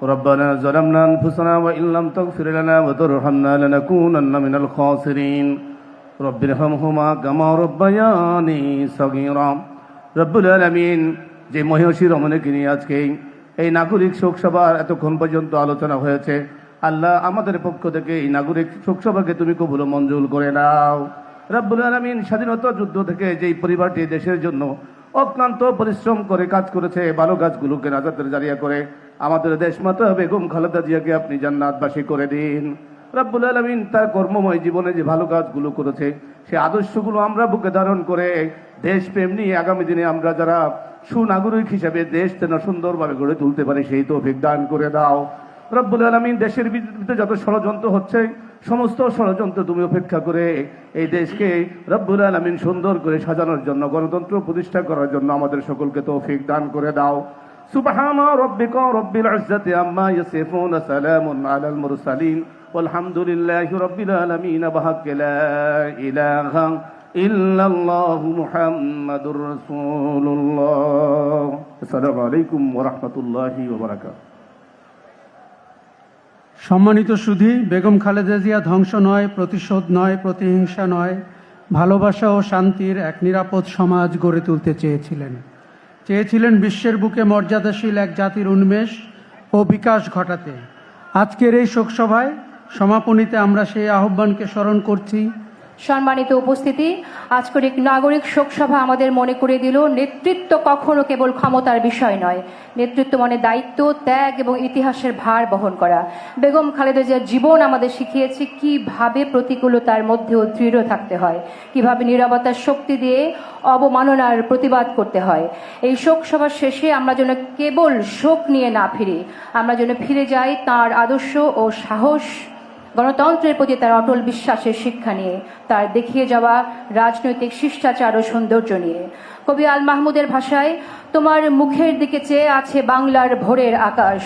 ربنا ظلمنا أنفسنا وإن لم تغفر لنا وترحمنا لنكونن من الخاسرين رب ارحمهما كما ربياني صغيرا রব্বুল আলামিন যে মহিষী রমণীকে নিয়ে আজকে এই নাগরিক শোকসভার এতক্ষণ পর্যন্ত আলোচনা হয়েছে, আল্লাহ আমাদের পক্ষ থেকে এই নাগরিক শোকসভাকে তুমি কবুল ও মঞ্জুর করে নাও। রব্বুল আলামিন স্বাধীনতা যুদ্ধ থেকে যেই পরিবারটি দেশের জন্য অক্লান্ত পরিশ্রম করে কাজ করেছে, ভালো কাজগুলোকে নাজাতের জারিয়া করে আমাদের দেশমাতা বেগম খালেদা জিয়াকে আপনি জান্নাতবাসী করে দিন। রব্বুল আলামিন তার কর্মময় জীবনে যে ভালো কাজগুলো করেছে সে আদর্শগুলো আমরা বুকে ধারণ করে দেশপ্রেম নিয়ে আগামী দিনে আমরা যারা সুনাগরিক হিসেবে দেশ যেন সুন্দরভাবে গড়ে তুলতে পারে সেই তৌফিক দান করে দাও। রব্বুল আলামিন দেশের বিরুদ্ধে যত ষড়যন্ত্র হচ্ছে সমস্ত ষড়যন্ত্র তুমি উপেক্ষা করে এই দেশকে রব্বুল আলামিন সুন্দর করে সাজানোর জন্য, গণতন্ত্র প্রতিষ্ঠা করার জন্য আমাদের সকলকে তৌফিক দান করে দাও। সুবহানা রাব্বিকা রাব্বিল ইজ্জাতি আম্মা ইয়াসিফুন, সালামুন আলাল মুরসালিন, আলহামদুলিল্লাহি রাব্বিল আলামিন। বিহাক্কি লা ইলাহা ইল্লাল্লাহু মুহাম্মাদুর রাসূলুল্লাহ। আসসালামু আলাইকুম ওয়া রাহমাতুল্লাহি ওয়া বারাকাতুহু। সম্মানিত সুধী, বেগম খালেদা জিয়া ধ্বংস নয়, প্রতিশোধ নয়, প্রতিহিংসা নয়, ভালোবাসা ও শান্তির এক নিরাপদ সমাজ গড়ে তুলতে চেয়েছিলেন বিশ্বের বুকে মর্যাদাশীল এক জাতির উন্মেষ ও বিকাশ ঘটাতে। আজকের এই শোকসভায় সমাপনীতে আমরা সেই আহ্বানকে স্মরণ করছি। সম্মানিত উপস্থিতি, আজকের এক নাগরিক শোকসভা আমাদের মনে করে দিল নেতৃত্ব কখনো কেবল ক্ষমতার বিষয় নয়, নেতৃত্ব মানে দায়িত্ব, ত্যাগ এবং ইতিহাসের ভার বহন করা। বেগম খালেদা জিয়ার জীবন আমাদের শিখিয়েছে কিভাবে প্রতিকূলতার মধ্যেও দৃঢ় থাকতে হয়, কিভাবে নীরবতার শক্তি দিয়ে অবমাননার প্রতিবাদ করতে হয়। এই শোকসভার শেষে আমরা যেন কেবল শোক নিয়ে না ফিরি, আমরা যেন ফিরে যাই তার আদর্শ ও সাহস, গণতন্ত্রের প্রতি তার অটল বিশ্বাসের শিক্ষা নিয়ে, তার দেখিয়ে যাওয়া রাজনৈতিক শিষ্টাচার ও সৌন্দর্য নিয়ে। কবি আল মাহমুদের ভাষায়, তোমার মুখের দিকে চেয়ে আছে বাংলার ভোরের আকাশ,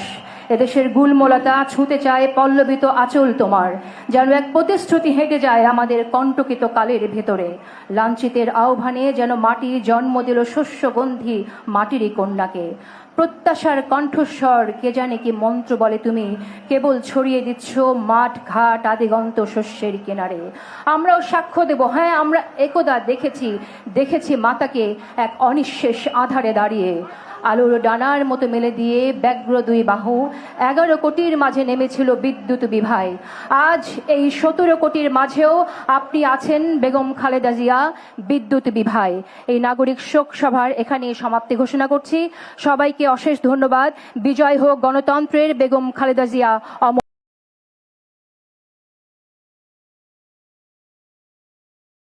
এদেশের গুলমোলাতা ছুঁতে চায় পল্লবিত আঁচল তোমার, যেন এক প্রতিশ্রুতি হেঁটে যায় আমাদের কণ্টকিত কালের ভেতরে। লাঞ্ছিতের আহ্বানে যেন মাটি জন্ম দিল শস্যগন্ধি মাটিরই কন্যাকে। প্রত্যাশার কণ্ঠস্বর কে জানে কি মন্ত্র বলে তুমি, কেবল ছড়িয়ে দিচ্ছ মাঠ ঘাট আদিগন্ত শস্যের কিনারে। আমরাও সাক্ষ্য দেব, হ্যাঁ আমরা একদা দেখেছি মাতাকে এক অনিঃশেষ আধারে দাঁড়িয়ে, আলোর ডানার মতো মেলে দিয়ে ব্যগ্র দুই বাহু 11 কোটির মাঝে নেমেছিল বিদ্যুৎ বিভায়। আজ এই 17 কোটির মাঝেও আপনি আছেন বেগম খালেদা জিয়া, বিদ্যুৎ বিভায়। এই নাগরিক শোক সভার এখানে সমাপ্তি ঘোষণা করছি। সবাইকে অশেষ ধন্যবাদ। বিজয় হোক গণতন্ত্রের। বেগম খালেদা জিয়া অমর।